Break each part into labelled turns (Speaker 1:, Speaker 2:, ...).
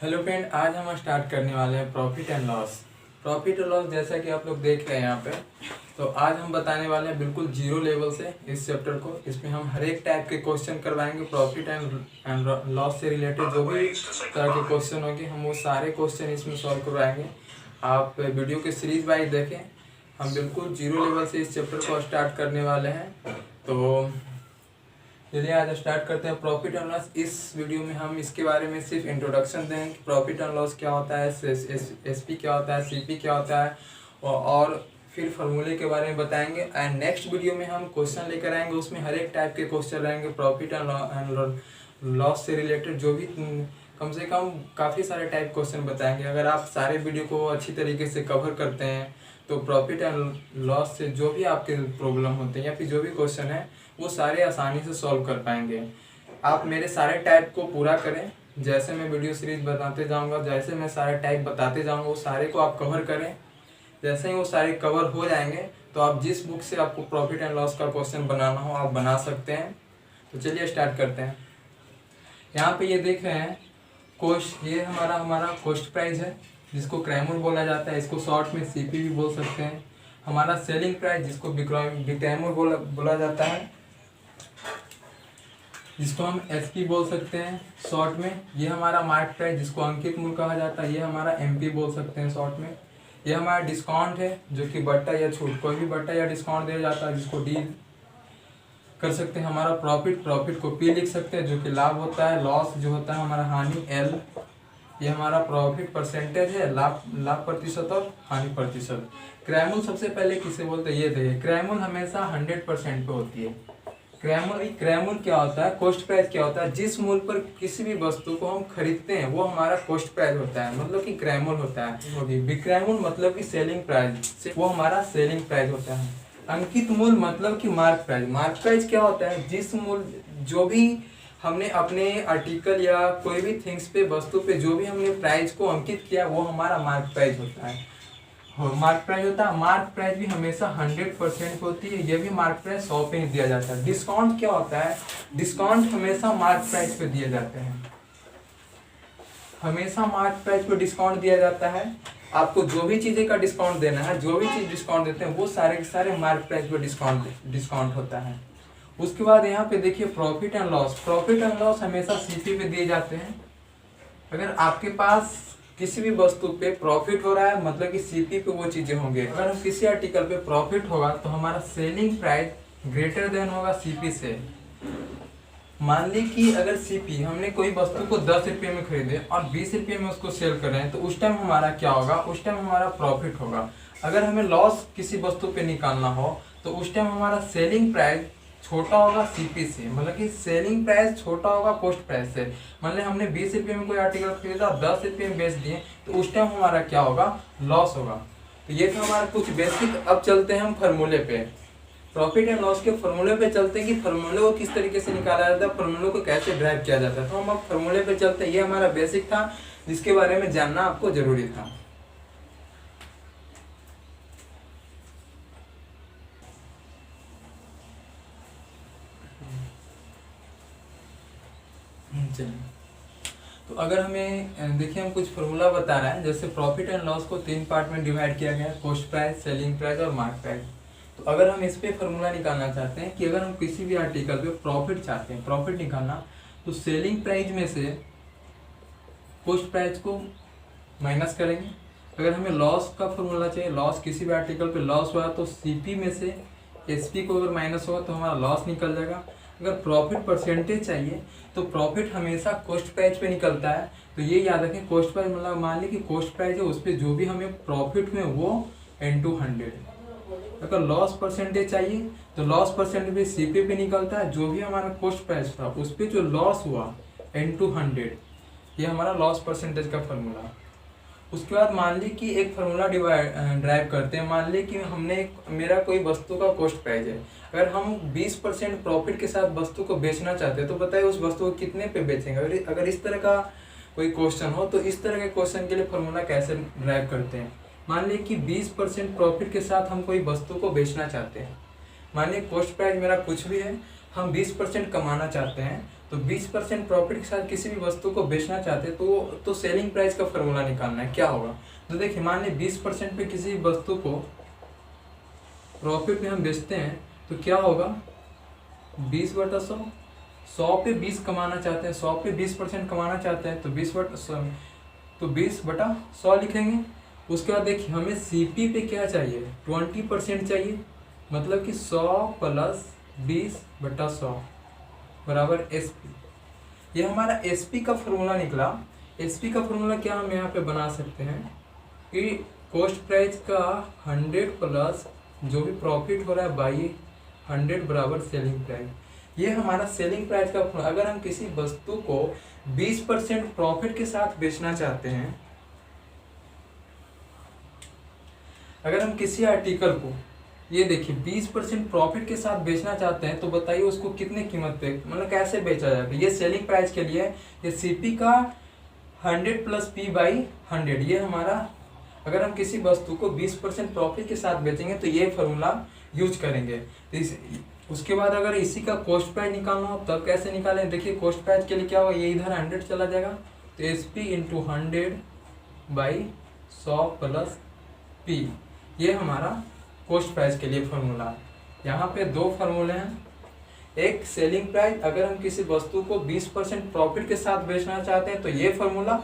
Speaker 1: Hello friend, आज हम start करने वाले हैं प्रॉफिट एंड लॉस। प्रॉफिट और लॉस जैसा कि आप लोग देख रहे हैं यहाँ पे, तो आज हम बताने वाले हैं बिल्कुल जीरो लेवल से इस चैप्टर को। इसमें हम हर एक टाइप के क्वेश्चन करवाएंगे। प्रॉफिट एंड लॉस से रिलेटेड जो भी तरह के क्वेश्चन होंगे हम वो सारे क्वेश्चन इसमें सॉल्व करवाएंगे। आप वीडियो के सीरीज वाइज देखें। हम बिल्कुल जीरो लेवल से इस चैप्टर को स्टार्ट करने वाले हैं। तो चलिए आज स्टार्ट करते हैं प्रॉफिट एंड लॉस। इस वीडियो में हम इसके बारे में सिर्फ इंट्रोडक्शन देंगे कि प्रॉफिट एंड लॉस क्या होता है, एसपी क्या होता है, सीपी क्या होता है, और फिर फार्मूले के बारे में बताएंगे। एंड नेक्स्ट वीडियो में हम क्वेश्चन लेकर आएंगे, उसमें हर एक टाइप के क्वेश्चन रहेंगे प्रॉफिट एंड लॉस से रिलेटेड। जो भी कम से कम काफ़ी सारे टाइप क्वेश्चन बताएंगे। अगर आप सारे वीडियो को अच्छी तरीके से कवर करते हैं तो प्रॉफिट एंड लॉस से जो भी आपके प्रॉब्लम होते हैं या फिर जो भी क्वेश्चन है वो सारे आसानी से सॉल्व कर पाएंगे। आप मेरे सारे टाइप को पूरा करें। जैसे मैं वीडियो सीरीज बताते जाऊंगा, जैसे मैं सारे टाइप बताते जाऊंगा, वो सारे को आप कवर करें। जैसे ही वो सारे कवर हो जाएंगे तो आप जिस बुक से आपको प्रॉफिट एंड लॉस का क्वेश्चन बनाना हो आप बना सकते हैं। तो चलिए स्टार्ट करते हैं। यहाँ पे ये देख रहे हैं कोस्ट, ये हमारा कॉस्ट प्राइस है जिसको क्रैमर बोला जाता है। इसको शॉर्ट में सीपी भी बोल सकते हैं। हमारा सेलिंग प्राइस जिसको बिक्रैमर बोला जाता है, जिसको हम एसपी बोल सकते हैं शॉर्ट में। ये हमारा मार्क प्राइस जिसको अंकित मूल्य कहा जाता है, ये हमारा एमपी बोल सकते हैं शॉर्ट में। ये हमारा डिस्काउंट है जो कि बट्टा या छूट, कोई भी बट्टा या डिस्काउंट दिया जाता है जिसको डी कर सकते हैं। हमारा प्रॉफिट को पी लिख सकते हैं जो कि लाभ होता है। लॉस जो होता है हमारा हानि एल। ये हमारा प्रॉफिट परसेंटेज है, लाभ प्रतिशत और हानि प्रतिशत। क्रैमूल सबसे पहले किसे बोलते हैं ये देखिए। क्रैमूल हमेशा 100% पे होती है। क्रैमूल क्या होता है, कॉस्ट प्राइस क्या होता है, जिस मूल्य पर किसी भी वस्तु को हम खरीदते हैं वो हमारा कॉस्ट प्राइस होता है, मतलब कि क्रैमूल होता है। विक्रैमूल मतलब कि सेलिंग प्राइस, वो हमारा सेलिंग प्राइस होता है। अंकित मूल्य मतलब कि मार्क प्राइस। मार्क प्राइस क्या होता है, जिस मूल्य जो भी हमने अपने आर्टिकल या कोई भी थिंग्स पे, वस्तु पे जो भी हमने प्राइस को अंकित किया वो हमारा मार्क प्राइस होता है। मार्क प्राइस होता है। मार्क प्राइस भी हमेशा 100% होती है। ये भी मार्क प्राइस 100 पे ही दिया जाता है। डिस्काउंट क्या होता है, डिस्काउंट हमेशा मार्क प्राइस पे दिए जाते हैं। हमेशा मार्क प्राइस पे डिस्काउंट दिया जाता है। आपको जो भी चीजें का डिस्काउंट देना है, जो भी चीज डिस्काउंट देते हैं वो सारे के सारे मार्क प्राइस पे डिस्काउंट होता है। उसके बाद यहाँ पे देखिए profit and loss. Profit and loss हमेशा सीपी पे दिए जाते हैं। अगर आपके पास किसी भी वस्तु पे प्रॉफिट हो रहा है मतलब कि सीपी पे वो चीजें होंगे। अगर हम किसी आर्टिकल पे प्रॉफिट होगा तो हमारा सेलिंग प्राइस ग्रेटर देन होगा सीपी से। मान ली कि अगर सीपी, हमने कोई वस्तु को 10 रुपये में खरीदे और 20 रुपये में उसको सेल कर रहे हैं तो उस टाइम हमारा क्या होगा, उस टाइम हमारा प्रॉफिट होगा। अगर हमें लॉस किसी वस्तु पे निकालना हो तो उस टाइम हमारा सेलिंग प्राइस छोटा होगा सीपी से, मतलब कि सेलिंग प्राइस छोटा होगा कॉस्ट प्राइस से। मान ली हमने 20 रुपये में कोई आर्टिकल खरीदा और 10 रुपये में बेच दिए तो उस टाइम हमारा क्या होगा, लॉस होगा। तो ये था हमारा कुछ बेसिक। अब चलते हैं हम फार्मूले पे, प्रॉफिट एंड लॉस के फार्मूले पे चलते हैं कि फार्मूले को किस तरीके से निकाला जाता है, फार्मूले को कैसे ड्राइव किया जाता है। तो हम अब फार्मूले पे चलते हैं। ये हमारा बेसिक था जिसके बारे में जानना आपको जरूरी था। तो अगर हमें देखिए, हम कुछ फार्मूला बता रहे हैं। जैसे प्रॉफिट एंड लॉस को 3 पार्ट में डिवाइड किया गया है, कॉस्ट प्राइस, सेलिंग प्राइस और मार्क प्राइस। तो अगर हम इस पे फार्मूला निकालना चाहते हैं कि अगर हम किसी भी आर्टिकल पे प्रॉफिट चाहते हैं, प्रॉफिट निकालना, तो सेलिंग प्राइस में से कॉस्ट प्राइस को माइनस करेंगे। अगर हमें लॉस का फार्मूला चाहिए, लॉस किसी भी आर्टिकल पे लॉस हुआ तो सीपी में से एसपी को अगर माइनस होगा तो हमारा लॉस निकल जाएगा। अगर प्रॉफिट परसेंटेज चाहिए तो प्रॉफिट हमेशा कॉस्ट प्राइस पे निकलता है। तो ये याद रखें, कॉस्ट प्राइस मतलब मान ली कि कॉस्ट प्राइस है, उस पर जो भी हमें प्रॉफिट में वो इनटू 100। अगर लॉस परसेंटेज चाहिए तो लॉस परसेंटेज भी सीपी पे निकलता है। जो भी हमारा कॉस्ट प्राइस था उस पर जो लॉस हुआ इनटू 100, ये हमारा लॉस परसेंटेज का फॉर्मूला। उसके बाद मान ली कि एक फार्मूला ड्राइव करते हैं। मान ली कि हमने मेरा कोई वस्तु का कॉस्ट प्राइस है। अगर हम 20% प्रॉफिट के साथ वस्तु को बेचना चाहते हैं तो बताइए उस वस्तु को कितने पे बेचेंगे। अगर इस तरह का कोई क्वेश्चन हो तो इस तरह के क्वेश्चन के लिए फार्मूला कैसे ड्राइव करते हैं। मान ली कि 20% प्रॉफिट के साथ हम कोई वस्तु को बेचना चाहते हैं। मान ली कॉस्ट प्राइस मेरा कुछ भी है, हम 20% कमाना चाहते हैं तो 20% प्रॉफिट के साथ किसी भी वस्तु को बेचना चाहते हैं तो सेलिंग प्राइस का फॉर्मूला निकालना है। क्या होगा, तो देखिए मान लीजिए 20% पे किसी वस्तु को प्रॉफिट में हम बेचते हैं तो क्या होगा, 20/100, 100 पे 20 कमाना चाहते हैं, 100 पे 20% कमाना चाहते हैं तो 20/100 लिखेंगे। उसके बाद देखिए हमें सीपी पे क्या चाहिए, 20% चाहिए, मतलब कि 100 + 20/100 बराबर एसपी। ये हमारा एसपी का फॉर्मूला निकला। एसपी का फॉर्मूला क्या हम यहाँ पे बना सकते हैं कि कॉस्ट प्राइस का 100 प्लस जो भी प्रॉफिट हो रहा है बाई 100 बराबर सेलिंग प्राइस। ये हमारा सेलिंग प्राइस का फॉर्मूला। अगर हम किसी वस्तु को 20% प्रॉफिट के साथ बेचना चाहते हैं, अगर हम किसी आर्टिकल को ये देखिए 20% प्रॉफिट के साथ बेचना चाहते हैं तो बताइए उसको कितने कीमत पे, मतलब कैसे बेचा जाएगा। ये सेलिंग प्राइस के लिए ये सीपी का 100 + p/100। ये हमारा, अगर हम किसी वस्तु को 20% प्रॉफिट के साथ बेचेंगे तो ये फॉर्मूला यूज करेंगे। तो उसके बाद अगर इसी का कॉस्ट प्राइस निकालना हो तब कैसे निकालें, देखिए कॉस्ट प्राइस के लिए क्या होगा, ये इधर 100 चला जाएगा तो SP × 100/100 + p, ये हमारा कॉस्ट प्राइस के लिए फॉर्मूला है। यहाँ पे दो फार्मूले हैं, एक सेलिंग प्राइस, अगर हम किसी वस्तु को 20% प्रॉफिट के साथ बेचना चाहते हैं तो ये फार्मूला,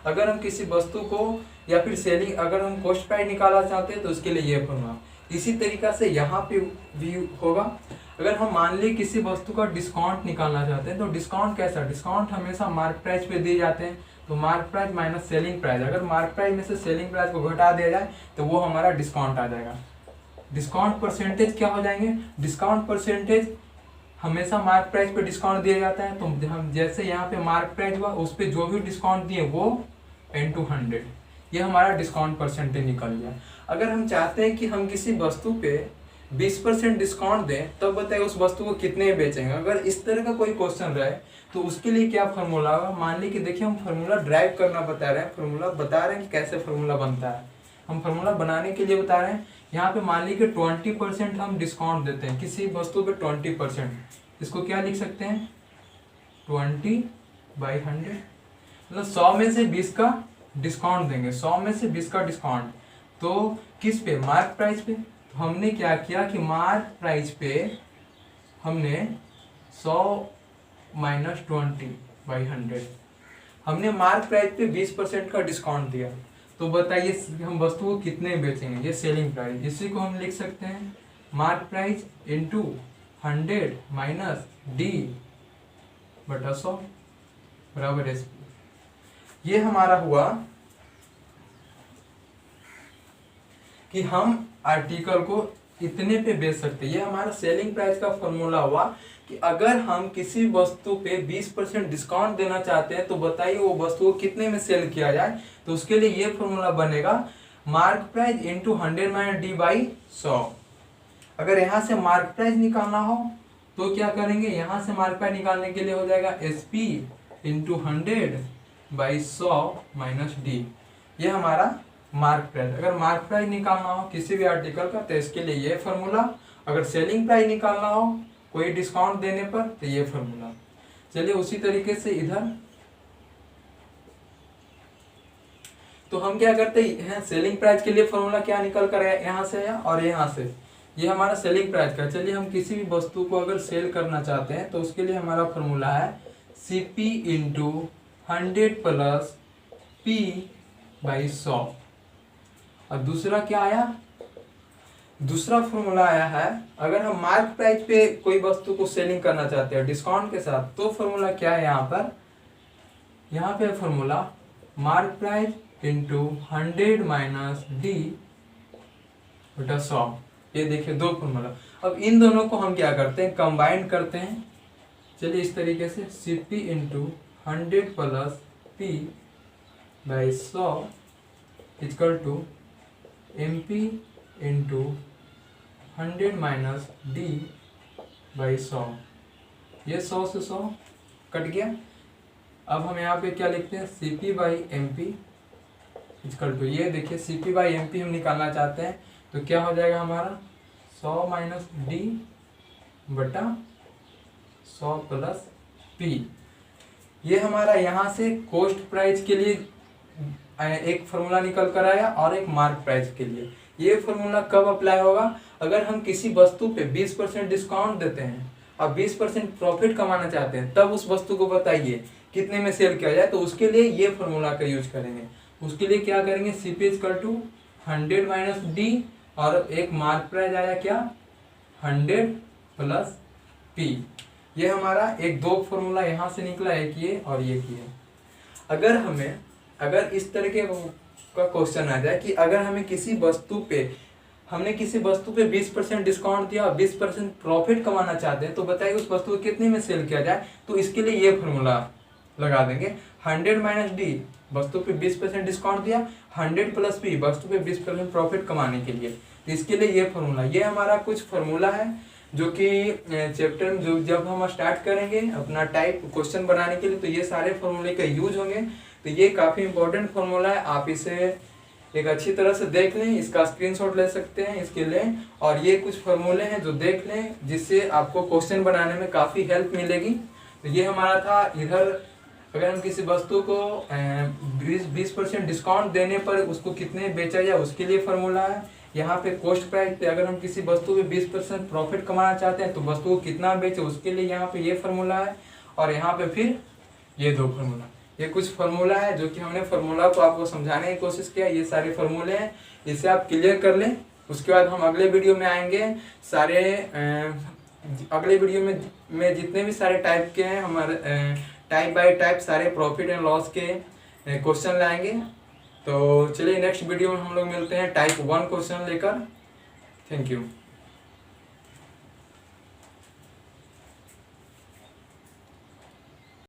Speaker 1: अगर हम किसी वस्तु को या फिर सेलिंग, अगर हम कॉस्ट प्राइस निकालना चाहते हैं तो उसके लिए ये फार्मूला। इसी तरीका से यहाँ पे भी होगा। अगर हम मान ली किसी वस्तु का डिस्काउंट निकालना चाहते हैं तो डिस्काउंट कैसा, डिस्काउंट हमेशा मार्क प्राइस पे दिए जाते हैं, तो mark price minus selling price. अगर मार्क प्राइस में से सेलिंग प्राइस को घटा दिया जाए तो वो हमारा डिस्काउंट आ जाएगा। डिस्काउंट परसेंटेज क्या हो जाएंगे, डिस्काउंट परसेंटेज हमेशा मार्क प्राइस पे डिस्काउंट दिया जाता है, तो हम जैसे यहाँ पे मार्क प्राइस हुआ उस पे जो भी डिस्काउंट दिए वो × 100, ये हमारा डिस्काउंट परसेंटेज निकल गया। अगर हम चाहते हैं कि हम किसी वस्तु पे 20% डिस्काउंट दें तब बताइए उस वस्तु को कितने बेचेंगे। अगर इस तरह का कोई क्वेश्चन रहे तो उसके लिए क्या फॉर्मूला होगा, मान ली कि देखिए हम फॉर्मूला ड्राइव करना बता रहे हैं, फॉर्मूला बता रहे हैं कि कैसे फॉर्मूला बनता है, हम फॉर्मूला बनाने के लिए बता रहे हैं। यहाँ पे मान ली कि 20% हम डिस्काउंट देते हैं किसी वस्तु पे 20%, इसको क्या लिख सकते हैं 20/100, मतलब 100 में से 20 का डिस्काउंट देंगे, 100 में से 20 का डिस्काउंट, तो किस पे, मार्क प्राइस पे। तो हमने क्या किया कि मार्क प्राइस पे हमने 100 - 20/100, हमने मार्क प्राइस पे 20% का डिस्काउंट दिया, तो बताइए हम वस्तु को कितने बेचेंगे, ये सेलिंग प्राइस। इसी को हम लिख सकते हैं मार्क प्राइस × 100 - D/100 बराबर SP। ये हमारा हुआ कि हम आर्टिकल को इतने पे बेच सकते हैं। ये हमारा सेलिंग प्राइस का फॉर्मूला हुआ कि अगर हम किसी वस्तु पे 20% डिस्काउंट देना चाहते हैं तो बताइए वो वस्तु को कितने में सेल किया जाए, तो उसके लिए ये फॉर्मूला बनेगा मार्क प्राइस × 100 - D/100। अगर यहाँ से मार्क प्राइस निकालना हो तो क्या करेंगे, यहाँ से मार्क प्राइस निकालने के लिए हो जाएगा SP × 100/100 - D, ये हमारा मार्क प्राइस। अगर मार्क प्राइस निकालना हो किसी भी आर्टिकल का तो इसके लिए ये फॉर्मूला, अगर सेलिंग प्राइस निकालना हो कोई डिस्काउंट देने पर तो ये फॉर्मूला। चलिए उसी तरीके से इधर तो हम क्या करते हैं, सेलिंग प्राइस के लिए फॉर्मूला क्या निकल कर यहाँ से है और यहाँ से, ये हमारा सेलिंग प्राइस का। चलिए हम किसी भी वस्तु को अगर सेल करना चाहते हैं तो उसके लिए हमारा फॉर्मूला है CP × 100 + P/100। और दूसरा क्या आया, दूसरा फॉर्मूला आया है अगर हम मार्क प्राइस पे कोई वस्तु को सेलिंग करना चाहते हैं डिस्काउंट के साथ, तो फॉर्मूला क्या है यहाँ पे फॉर्मूला मार्क प्राइस × 100 - D/100। ये देखिए दो फॉर्मूला। अब इन दोनों को हम क्या करते हैं, कंबाइन करते हैं। चलिए इस तरीके से CP × 100 + P/100 = MP × 100 - D/100। ये 100 से 100 कट गया। अब हम यहाँ पे क्या लिखते हैं CP/MP = ये देखिए CP/MP हम निकालना चाहते हैं तो क्या हो जाएगा हमारा 100 - D/100 + P। P। ये हमारा यहाँ से कॉस्ट प्राइस के लिए एक फार्मूला निकल कर आया और एक मार्क प्राइस के लिए। ये फार्मूला कब अप्लाई होगा? अगर हम किसी वस्तु पे 20% डिस्काउंट देते हैं और 20% प्रॉफिट कमाना चाहते हैं, तब उस वस्तु को बताइए कितने में सेल किया जाए, तो उसके लिए ये फार्मूला का यूज करेंगे। उसके लिए क्या करेंगे, CP = 100 माइनस D, और एक मार्क प्राइस आया क्या, 100 प्लस P। ये हमारा एक दो फार्मूला यहाँ से निकला, एक ये और ये किए। अगर इस तरीके का क्वेश्चन आ जाए कि अगर हमने किसी वस्तु पे 20% डिस्काउंट दिया और 20% प्रॉफिट कमाना चाहते हैं, तो बताइए उस वस्तु को कितने में सेल किया जाए, तो इसके लिए ये फार्मूला लगा देंगे। 100 माइनस D, वस्तु पे 20% डिस्काउंट दिया, 100 प्लस P, वस्तु पे 20% प्रॉफिट कमाने के लिए। तो इसके लिए ये फार्मूला, ये हमारा कुछ फार्मूला है जो कि चैप्टर में जो जब हम स्टार्ट करेंगे अपना टाइप क्वेश्चन बनाने के लिए, तो ये सारे फार्मूले का यूज होंगे। तो ये काफ़ी इंपॉर्टेंट फार्मूला है, आप इसे एक अच्छी तरह से देख लें, इसका स्क्रीनशॉट ले सकते हैं इसके लिए। और ये कुछ फार्मूले हैं जो देख लें, जिससे आपको क्वेश्चन बनाने में काफ़ी हेल्प मिलेगी। तो ये हमारा था, इधर अगर हम किसी वस्तु को 20% डिस्काउंट देने पर उसको कितने बेचा जाए, उसके लिए फार्मूला है। यहाँ पे कॉस्ट प्राइस पे अगर हम किसी वस्तु पे 20% प्रॉफिट कमाना चाहते हैं, तो वस्तु को कितना बेचे, उसके लिए यहाँ पे ये फार्मूला है। और यहाँ पे फिर ये दो फार्मूला, ये कुछ फार्मूला है जो कि हमने फार्मूला को आपको समझाने की कोशिश किया। ये सारे फार्मूले हैं, इसे आप क्लियर कर लें। उसके बाद हम अगले वीडियो में आएंगे, अगले वीडियो में जितने भी सारे टाइप के हैं, हमारे टाइप बाय टाइप सारे प्रॉफिट एंड लॉस के क्वेश्चन लाएंगे। तो चलिए नेक्स्ट वीडियो में हम लोग मिलते हैं टाइप 1 क्वेश्चन लेकर। Thank you.